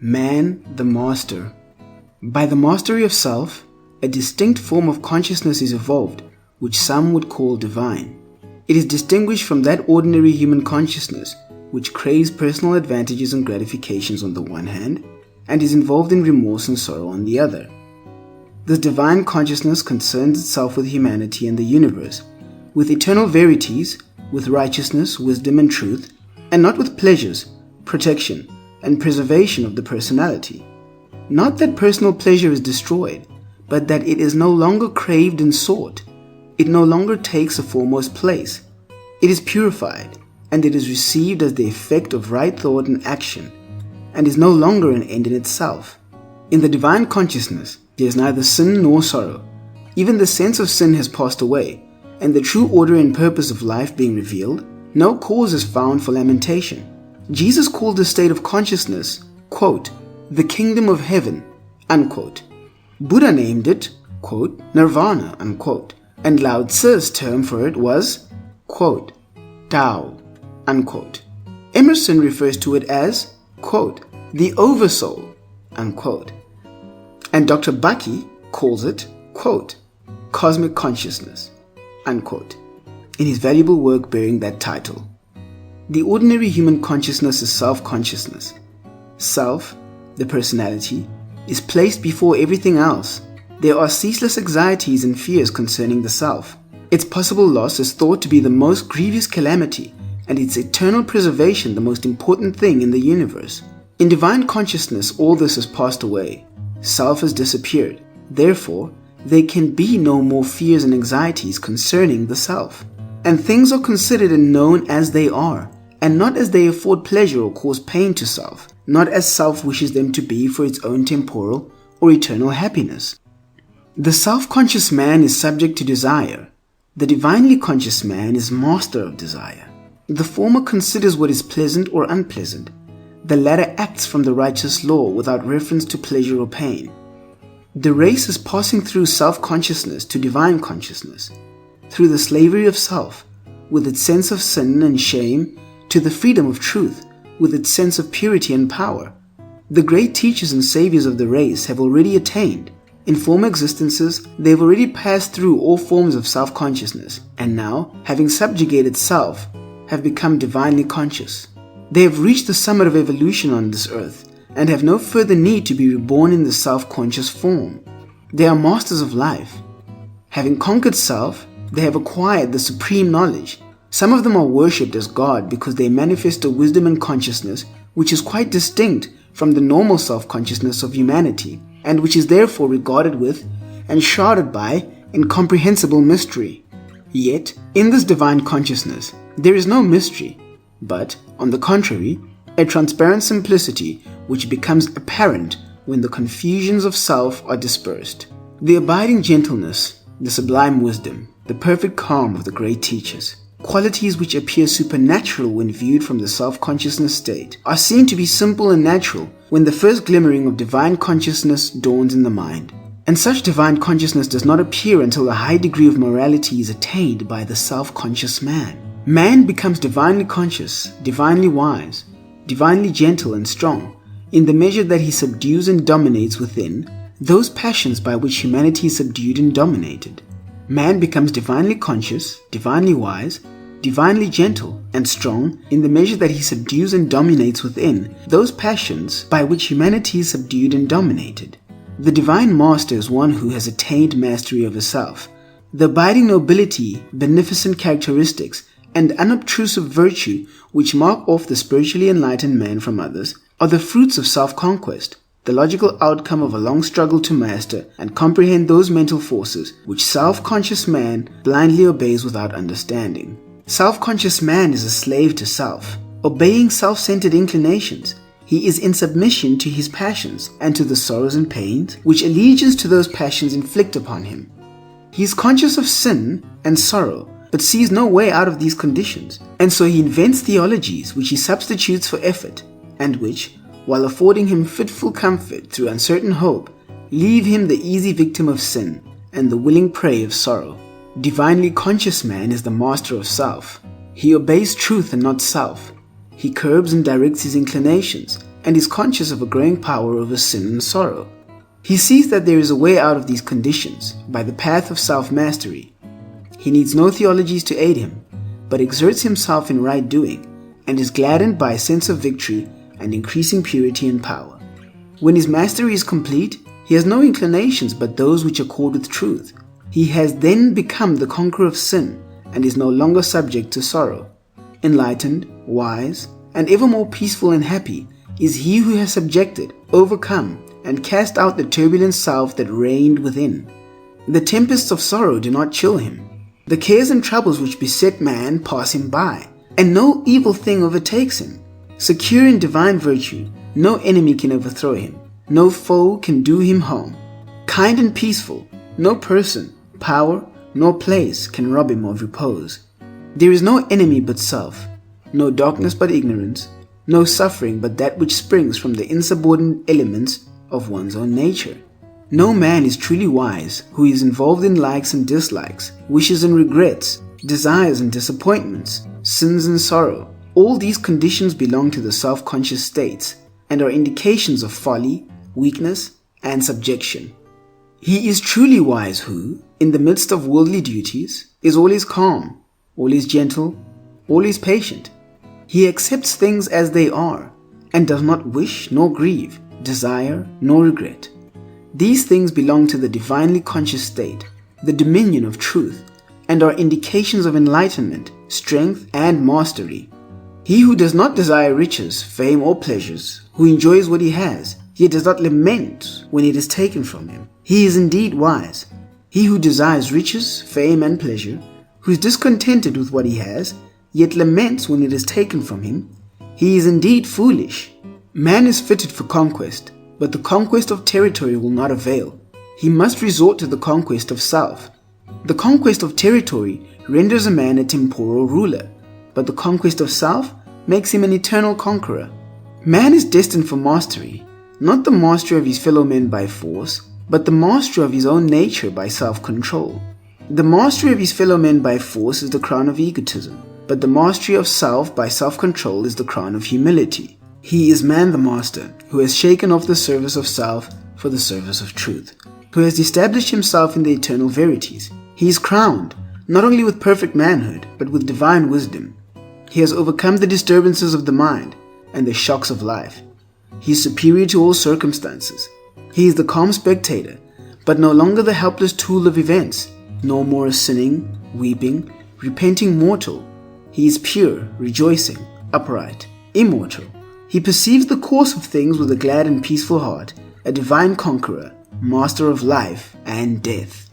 Man, the master. By the mastery of self, a distinct form of consciousness is evolved, which some would call divine. It is distinguished from that ordinary human consciousness, which craves personal advantages and gratifications on the one hand, and is involved in remorse and sorrow on the other. This divine consciousness concerns itself with humanity and the universe, with eternal verities, with righteousness, wisdom, and truth, and not with pleasures, protection, and preservation of the personality. Not that personal pleasure is destroyed, but that it is no longer craved and sought. It no longer takes a foremost place. It is purified, and it is received as the effect of right thought and action, and is no longer an end in itself. In the divine consciousness, there is neither sin nor sorrow. Even the sense of sin has passed away, and the true order and purpose of life being revealed, no cause is found for lamentation. Jesus called this state of consciousness, quote, the kingdom of heaven, unquote. Buddha named it, quote, nirvana, unquote, and Lao Tzu's term for it was, quote, Tao, unquote. Emerson refers to it as, quote, the oversoul, unquote. And Dr. Bucky calls it, quote, cosmic consciousness, unquote, in his valuable work bearing that title. The ordinary human consciousness is self-consciousness. Self, the personality, is placed before everything else. There are ceaseless anxieties and fears concerning the self. Its possible loss is thought to be the most grievous calamity, and its eternal preservation the most important thing in the universe. In divine consciousness, all this has passed away. Self has disappeared. Therefore, there can be no more fears and anxieties concerning the self. And things are considered and known as they are, and not as they afford pleasure or cause pain to self, not as self wishes them to be for its own temporal or eternal happiness. The self-conscious man is subject to desire. The divinely conscious man is master of desire. The former considers what is pleasant or unpleasant. The latter acts from the righteous law without reference to pleasure or pain. The race is passing through self-consciousness to divine consciousness, through the slavery of self, with its sense of sin and shame, to the freedom of truth, with its sense of purity and power. The great teachers and saviors of the race have already attained. In former existences, they have already passed through all forms of self-consciousness, and now, having subjugated self, have become divinely conscious. They have reached the summit of evolution on this earth, and have no further need to be reborn in the self-conscious form. They are masters of life. Having conquered self, they have acquired the supreme knowledge. Some of them are worshipped as God because they manifest a wisdom and consciousness which is quite distinct from the normal self-consciousness of humanity, and which is therefore regarded with and shrouded by incomprehensible mystery. Yet, in this divine consciousness, there is no mystery, but, on the contrary, a transparent simplicity which becomes apparent when the confusions of self are dispersed. The abiding gentleness, the sublime wisdom, the perfect calm of the great teachers, qualities which appear supernatural when viewed from the self-consciousness state, are seen to be simple and natural when the first glimmering of divine consciousness dawns in the mind. And such divine consciousness does not appear until a high degree of morality is attained by the self-conscious man. Man becomes divinely conscious, divinely wise, divinely gentle and strong, in the measure that he subdues and dominates within those passions by which humanity is subdued and dominated. Man becomes divinely conscious, divinely wise, divinely gentle and strong in the measure that he subdues and dominates within those passions by which humanity is subdued and dominated. The divine master is one who has attained mastery over self. The abiding nobility, beneficent characteristics, and unobtrusive virtue which mark off the spiritually enlightened man from others are the fruits of self-conquest, the logical outcome of a long struggle to master and comprehend those mental forces which self-conscious man blindly obeys without understanding. Self-conscious man is a slave to self, obeying self-centered inclinations. He is in submission to his passions and to the sorrows and pains which allegiance to those passions inflict upon him. He is conscious of sin and sorrow, but sees no way out of these conditions, and so he invents theologies which he substitutes for effort, and which, while affording him fitful comfort through uncertain hope, leave him the easy victim of sin and the willing prey of sorrow. Divinely conscious man is the master of self. He obeys truth and not self. He curbs and directs his inclinations, and is conscious of a growing power over sin and sorrow. He sees that there is a way out of these conditions by the path of self-mastery. He needs no theologies to aid him, but exerts himself in right doing, and is gladdened by a sense of victory and increasing purity and power. When his mastery is complete, he has no inclinations but those which accord with truth. He has then become the conqueror of sin and is no longer subject to sorrow. Enlightened, wise, and ever more peaceful and happy is he who has subjected, overcome, and cast out the turbulent self that reigned within. The tempests of sorrow do not chill him. The cares and troubles which beset man pass him by, and no evil thing overtakes him. Secure in divine virtue, no enemy can overthrow him. No foe can do him harm. Kind and peaceful, no person, power, nor place can rob him of repose. There is no enemy but self, no darkness but ignorance, no suffering but that which springs from the insubordinate elements of one's own nature. No man is truly wise who is involved in likes and dislikes, wishes and regrets, desires and disappointments, sins and sorrow. All these conditions belong to the self-conscious states and are indications of folly, weakness, and subjection. He is truly wise who, in the midst of worldly duties, is always calm, always gentle, always patient. He accepts things as they are and does not wish nor grieve, desire nor regret. These things belong to the divinely conscious state, the dominion of truth, and are indications of enlightenment, strength, and mastery. He who does not desire riches, fame, or pleasures, who enjoys what he has, yet does not lament when it is taken from him, he is indeed wise. He who desires riches, fame, and pleasure, who is discontented with what he has, yet laments when it is taken from him, he is indeed foolish. Man is fitted for conquest, but the conquest of territory will not avail. He must resort to the conquest of self. The conquest of territory renders a man a temporal ruler, but the conquest of self makes him an eternal conqueror. Man is destined for mastery, not the mastery of his fellow men by force, but the mastery of his own nature by self-control. The mastery of his fellow men by force is the crown of egotism, but the mastery of self by self-control is the crown of humility. He is man the master, who has shaken off the service of self for the service of truth, who has established himself in the eternal verities. He is crowned, not only with perfect manhood, but with divine wisdom. He has overcome the disturbances of the mind and the shocks of life. He is superior to all circumstances. He is the calm spectator, but no longer the helpless tool of events, no more a sinning, weeping, repenting mortal. He is pure, rejoicing, upright, immortal. He perceives the course of things with a glad and peaceful heart, a divine conqueror, master of life and death.